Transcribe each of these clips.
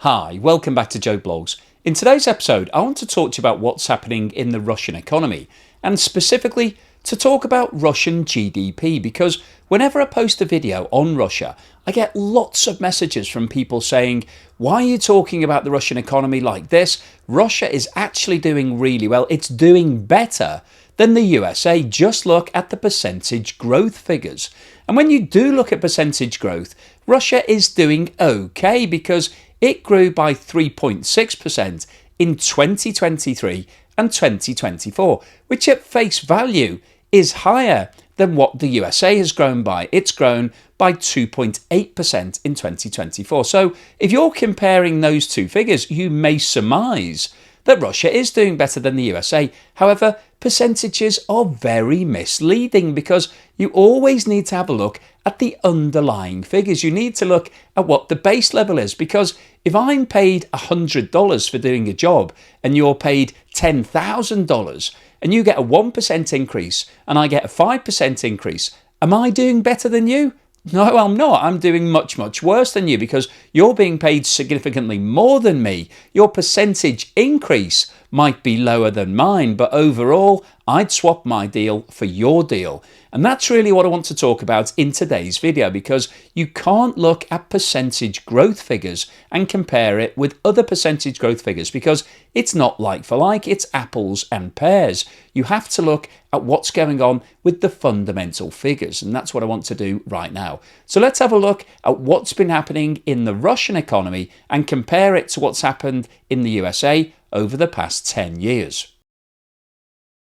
Hi, welcome back to Joe Blogs. In today's episode, I want to talk to you about what's happening in the Russian economy, and specifically to talk about Russian GDP, because whenever I post a video on Russia, I get lots of messages from people saying, why are you talking about the Russian economy like this? Russia is actually doing really well. It's doing better than the USA. Just look at the percentage growth figures. And when you do look at percentage growth, Russia is doing okay because it grew by 3.6% in 2023 and 2024, which at face value is higher than what the USA has grown by. It's grown by 2.8% in 2024. So if you're comparing those two figures, you may surmise that Russia is doing better than the USA. However, percentages are very misleading because you always need to have a look at the underlying figures. You need to look at what the base level is, because if I'm paid $100 for doing a job and you're paid $10,000 and you get a 1% increase and I get a 5% increase, am I doing better than you? No, I'm not. I'm doing much worse than you because you're being paid significantly more than me. Your percentage increase might be lower than mine, but overall, I'd swap my deal for your deal. And that's really what I want to talk about in today's video, because you can't look at percentage growth figures and compare it with other percentage growth figures because it's not like for like, it's apples and pears. You have to look at what's going on with the fundamental figures, and that's what I want to do right now. So let's have a look at what's been happening in the Russian economy and compare it to what's happened in the USA over the past 10 years.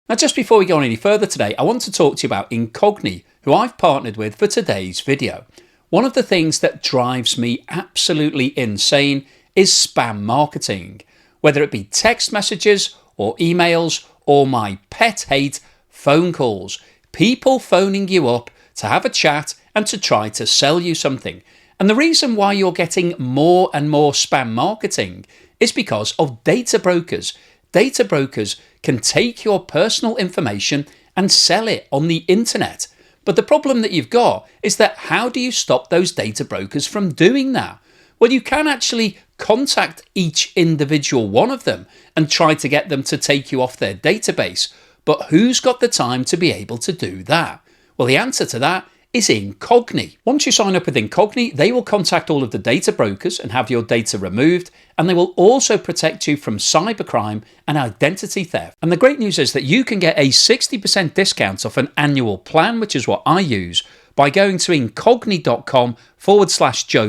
Now, just before we go on any further today, I want to talk to you about Incogni, who I've partnered with for today's video. One of the things that drives me absolutely insane is spam marketing, whether it be text messages or emails or my pet hate, phone calls. People phoning you up to have a chat and to try to sell you something. And the reason why you're getting more and more spam marketing is because of data brokers. Data brokers can take your personal information and sell it on the internet. But the problem that you've got is that how do you stop those data brokers from doing that? Well, you can actually contact each individual one of them and try to get them to take you off their database. But who's got the time to be able to do that? Well, the answer to that is Incogni. Once you sign up with Incogni, they will contact all of the data brokers and have your data removed, and they will also protect you from cybercrime and identity theft. And the great news is that you can get a 60% discount off an annual plan, which is what I use, by going to incogni.com/Joe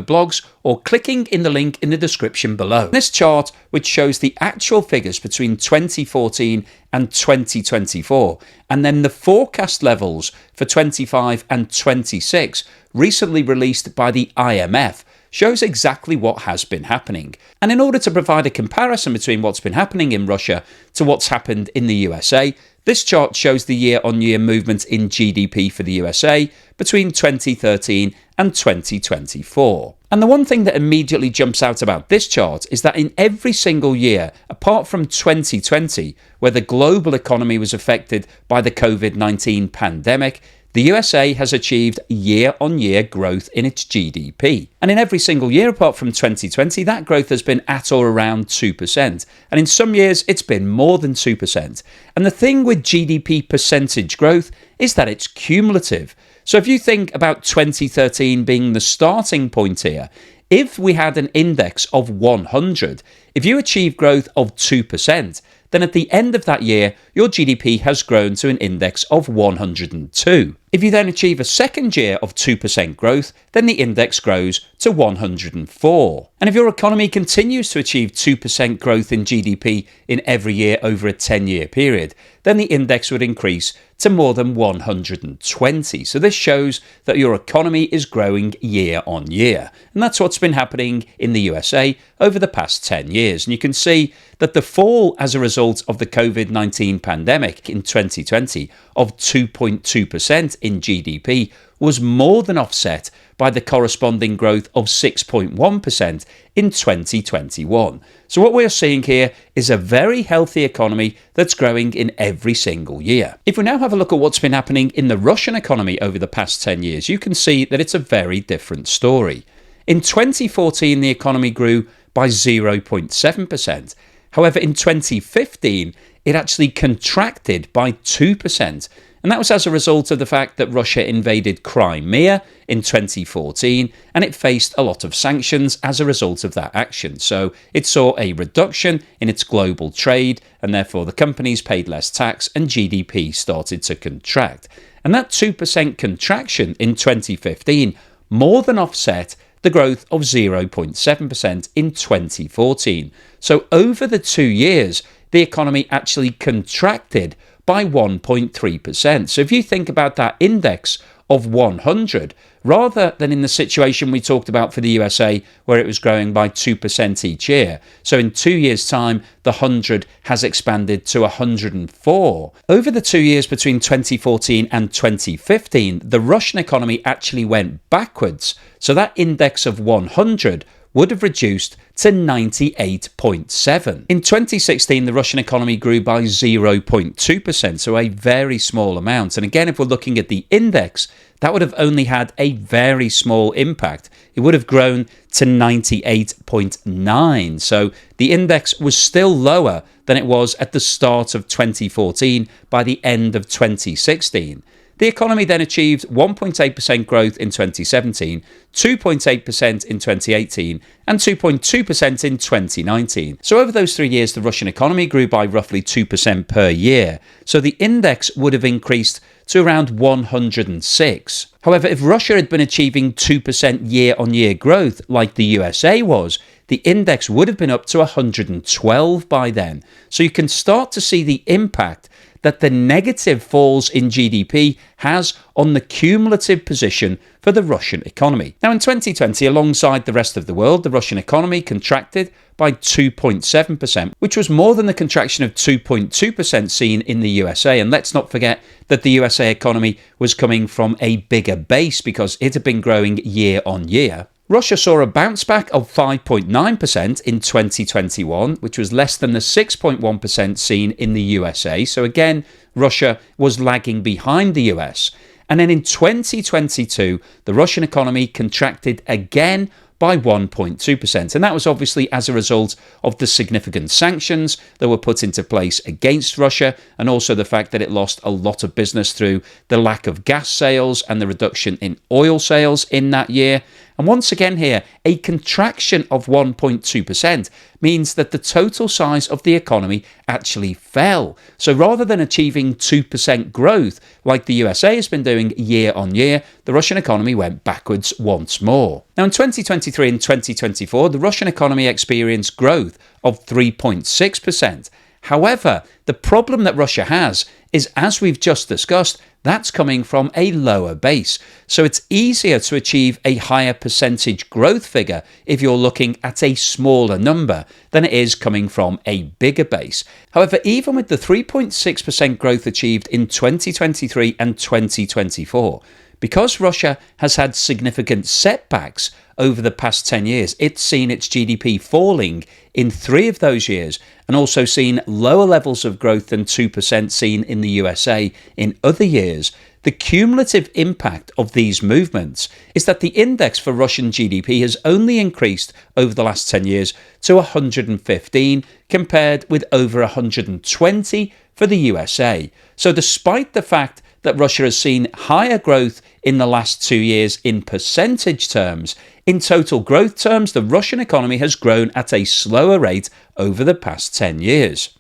Blogs or clicking in the link in the description below. This chart, which shows the actual figures between 2014 and 2024, and then the forecast levels for 25 and 26, recently released by the IMF, shows exactly what has been happening. And in order to provide a comparison between what's been happening in Russia to what's happened in the USA, this chart shows the year-on-year movement in GDP for the USA between 2013 and 2024. And the one thing that immediately jumps out about this chart is that in every single year, apart from 2020, where the global economy was affected by the COVID-19 pandemic, the USA has achieved year-on-year growth in its GDP. And in every single year apart from 2020, that growth has been at or around 2%. And in some years, it's been more than 2%. And the thing with GDP percentage growth is that it's cumulative. So if you think about 2013 being the starting point here, if we had an index of 100, if you achieve growth of 2%, then at the end of that year, your GDP has grown to an index of 102. If you then achieve a second year of 2% growth, then the index grows to 104. And if your economy continues to achieve 2% growth in GDP in every year over a 10-year period, then the index would increase to more than 120. So this shows that your economy is growing year on year. And that's what's been happening in the USA over the past 10 years. And you can see that the fall as a result of the COVID-19 pandemic in 2020 of 2.2% in GDP was more than offset by the corresponding growth of 6.1% in 2021. So what we're seeing here is a very healthy economy that's growing in every single year. If we now have a look at what's been happening in the Russian economy over the past 10 years, you can see that it's a very different story. In 2014, the economy grew by 0.7%. However, in 2015, it actually contracted by 2%. And that was as a result of the fact that Russia invaded Crimea in 2014 and it faced a lot of sanctions as a result of that action. So it saw a reduction in its global trade and therefore the companies paid less tax and GDP started to contract. And that 2% contraction in 2015 more than offset the growth of 0.7% in 2014. So over the 2 years, the economy actually contracted by 1.3%. So if you think about that index of 100, rather than in the situation we talked about for the USA, where it was growing by 2% each year. So in 2 years' time, the 100 has expanded to 104. Over the 2 years between 2014 and 2015, the Russian economy actually went backwards. So that index of 100 would have reduced to 98.7. In 2016, the Russian economy grew by 0.2%, so a very small amount. And again, if we're looking at the index, that would have only had a very small impact. It would have grown to 98.9. So the index was still lower than it was at the start of 2014 by the end of 2016. The economy then achieved 1.8% growth in 2017, 2.8% in 2018, and 2.2% in 2019. So over those 3 years, the Russian economy grew by roughly 2% per year. So the index would have increased to around 106. However, if Russia had been achieving 2% year-on-year growth like the USA was, the index would have been up to 112 by then. So you can start to see the impact that the negative falls in GDP has on the cumulative position for the Russian economy. Now in 2020, alongside the rest of the world, the Russian economy contracted by 2.7%, which was more than the contraction of 2.2% seen in the USA. And let's not forget that the USA economy was coming from a bigger base because it had been growing year on year. Russia saw a bounce back of 5.9% in 2021, which was less than the 6.1% seen in the USA. So again, Russia was lagging behind the US. And then in 2022, the Russian economy contracted again by 1.2%. And that was obviously as a result of the significant sanctions that were put into place against Russia, and also the fact that it lost a lot of business through the lack of gas sales and the reduction in oil sales in that year. And once again here, a contraction of 1.2% means that the total size of the economy actually fell. So rather than achieving 2% growth like the USA has been doing year on year, the Russian economy went backwards once more. Now in 2023 and 2024, the Russian economy experienced growth of 3.6%. However, the problem that Russia has is, as we've just discussed, that's coming from a lower base. So it's easier to achieve a higher percentage growth figure if you're looking at a smaller number than it is coming from a bigger base. However, even with the 3.6% growth achieved in 2023 and 2024, because Russia has had significant setbacks over the past 10 years, it's seen its GDP falling in 3 of those years and also seen lower levels of growth than 2% seen in the USA in other years. The cumulative impact of these movements is that the index for Russian GDP has only increased over the last 10 years to 115 compared with over 120 for the USA. So despite the fact that Russia has seen higher growth in the last 2 years in percentage terms, in total growth terms, the Russian economy has grown at a slower rate over the past 10 years.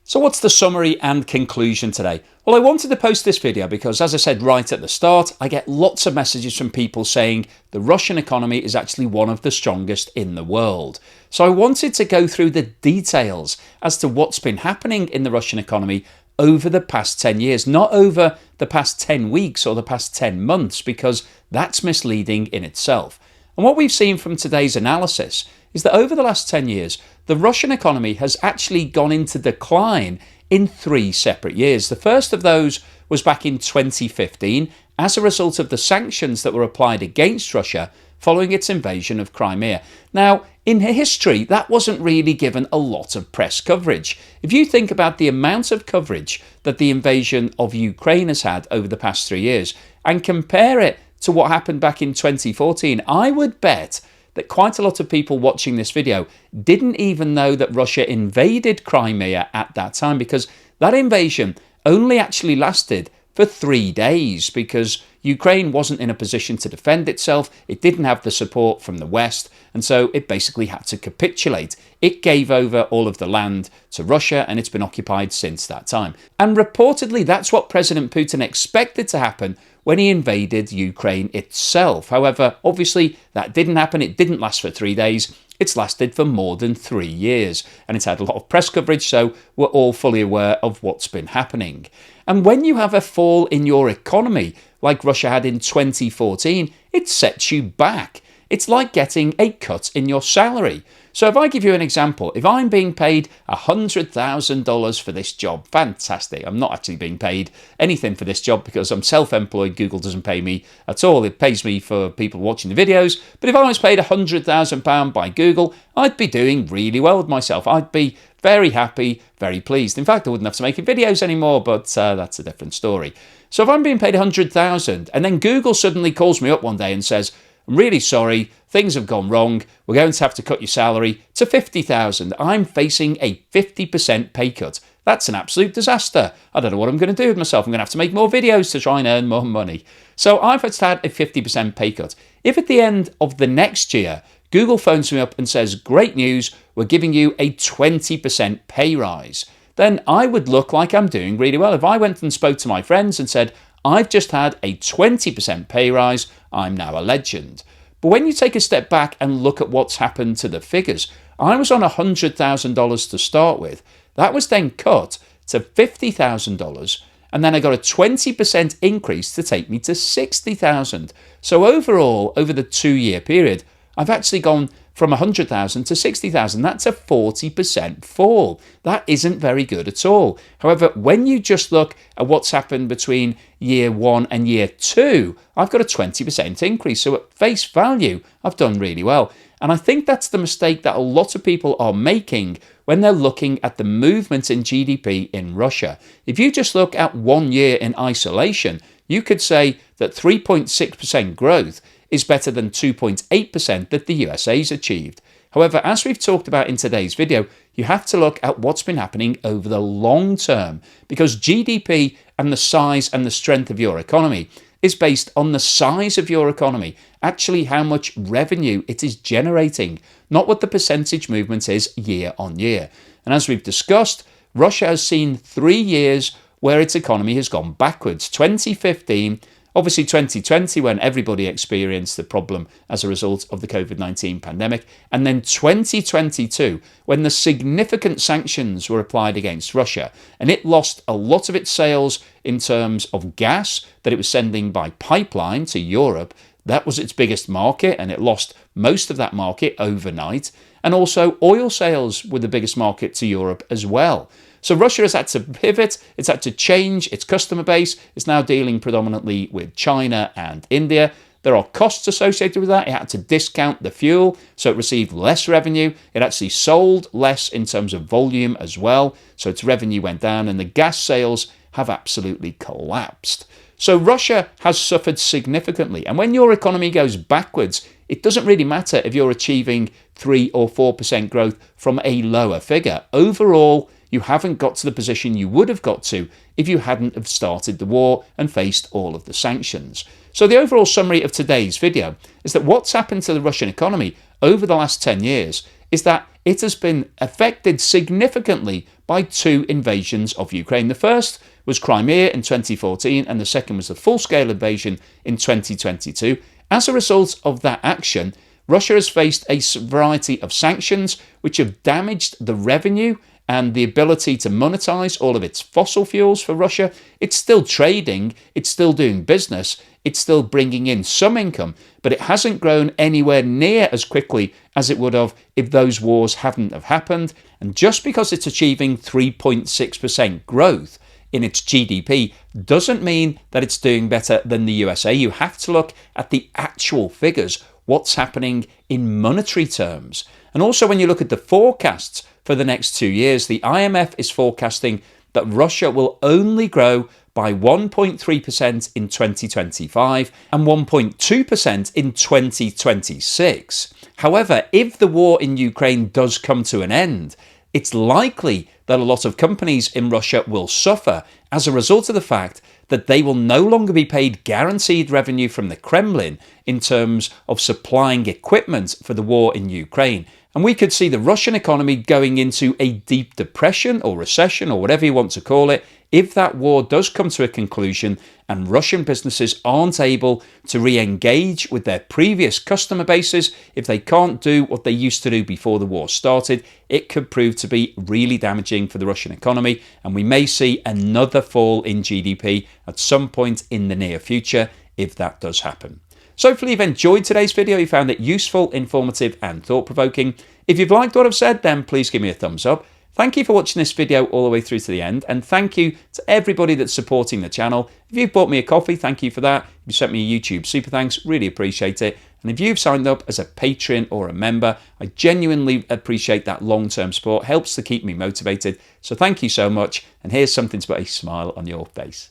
So what's the summary and conclusion today? Well, I wanted to post this video because, as I said right at the start, I get lots of messages from people saying the Russian economy is actually one of the strongest in the world. So I wanted to go through the details as to what's been happening in the Russian economy over the past 10 years, not over the past 10 weeks or the past 10 months, because that's misleading in itself. And what we've seen from today's analysis is that over the last 10 years, the Russian economy has actually gone into decline in 3 separate years. The first of those was back in 2015 as a result of the sanctions that were applied against Russia following its invasion of Crimea. Now, in history, that wasn't really given a lot of press coverage. If you think about the amount of coverage that the invasion of Ukraine has had over the past 3 years and compare it to what happened back in 2014, I would bet that quite a lot of people watching this video didn't even know that Russia invaded Crimea at that time, because that invasion only actually lasted for 3 days because Ukraine wasn't in a position to defend itself. It didn't have the support from the West, and so it basically had to capitulate. It gave over all of the land to Russia, and it's been occupied since that time. And reportedly, that's what President Putin expected to happen when he invaded Ukraine itself. However, obviously, that didn't happen. It didn't last for 3 days. It's lasted for more than 3 years, and it's had a lot of press coverage, so we're all fully aware of what's been happening. And when you have a fall in your economy, like Russia had in 2014, it sets you back. It's like getting a cut in your salary. So if I give you an example, if I'm being paid $100,000 for this job, fantastic. I'm not actually being paid anything for this job because I'm self-employed. Google doesn't pay me at all. It pays me for people watching the videos. But if I was paid £100,000 by Google, I'd be doing really well with myself. I'd be very happy, very pleased. In fact, I wouldn't have to make videos anymore, but that's a different story. So if I'm being paid $100,000 and then Google suddenly calls me up one day and says, I'm really sorry, things have gone wrong, we're going to have to cut your salary to $50,000. I'm facing a 50% pay cut. That's an absolute disaster. I don't know what I'm going to do with myself. I'm going to have to make more videos to try and earn more money. So I've had a 50% pay cut. If at the end of the next year, Google phones me up and says, great news, we're giving you a 20% pay rise, then I would look like I'm doing really well. If I went and spoke to my friends and said, I've just had a 20% pay rise, I'm now a legend. But when you take a step back and look at what's happened to the figures, I was on $100,000 to start with. That was then cut to $50,000, and then I got a 20% increase to take me to $60,000. So overall, over the 2-year period, I've actually gone from $100,000 to $60,000. That's a 40% fall. That isn't very good at all. However, when you just look at what's happened between year 1 and year 2, I've got a 20% increase. So at face value, I've done really well. And I think that's the mistake that a lot of people are making when they're looking at the movement in GDP in Russia. If you just look at 1 year in isolation, you could say that 3.6% growth is better than 2.8% that the USA's achieved. However, as we've talked about in today's video, you have to look at what's been happening over the long term, because GDP and the size and the strength of your economy is based on the size of your economy, actually how much revenue it is generating, not what the percentage movement is year on year. And as we've discussed, Russia has seen 3 years where its economy has gone backwards. 2015, obviously 2020, when everybody experienced the problem as a result of the COVID-19 pandemic, and then 2022, when the significant sanctions were applied against Russia, and it lost a lot of its sales in terms of gas that it was sending by pipeline to Europe. That was its biggest market, and it lost most of that market overnight. And also oil sales were the biggest market to Europe as well. So Russia has had to pivot, it's had to change its customer base. It's now dealing predominantly with China and India. There are costs associated with that. It had to discount the fuel, so it received less revenue. It actually sold less in terms of volume as well, so its revenue went down, and the gas sales have absolutely collapsed. So Russia has suffered significantly, and when your economy goes backwards, it doesn't really matter if you're achieving 3 or 4% growth from a lower figure. Overall, you haven't got to the position you would have got to if you hadn't have started the war and faced all of the sanctions. So the overall summary of today's video is that what's happened to the Russian economy over the last 10 years is that it has been affected significantly by 2 invasions of Ukraine. The first was Crimea in 2014, and the second was the full-scale invasion in 2022. As a result of that action, Russia has faced a variety of sanctions which have damaged the revenue and the ability to monetize all of its fossil fuels for Russia. It's still trading, it's still doing business, it's still bringing in some income, but it hasn't grown anywhere near as quickly as it would have if those wars hadn't have happened. And just because it's achieving 3.6% growth in its GDP doesn't mean that it's doing better than the USA. You have to look at the actual figures, what's happening in monetary terms. And also when you look at the forecasts for the next 2 years, the IMF is forecasting that Russia will only grow by 1.3% in 2025 and 1.2% in 2026. However, if the war in Ukraine does come to an end, it's likely that a lot of companies in Russia will suffer as a result of the fact that they will no longer be paid guaranteed revenue from the Kremlin in terms of supplying equipment for the war in Ukraine. And we could see the Russian economy going into a deep depression or recession or whatever you want to call it if that war does come to a conclusion and Russian businesses aren't able to re-engage with their previous customer bases. If they can't do what they used to do before the war started, it could prove to be really damaging for the Russian economy, and we may see another fall in GDP at some point in the near future if that does happen. So hopefully you've enjoyed today's video, you found it useful, informative and thought-provoking. If you've liked what I've said, then please give me a thumbs up. Thank you for watching this video all the way through to the end, and thank you to everybody that's supporting the channel. If you've bought me a coffee, thank you for that. If you sent me a YouTube super thanks, really appreciate it. And if you've signed up as a patron or a member, I genuinely appreciate that long-term support, helps to keep me motivated. So thank you so much, and here's something to put a smile on your face.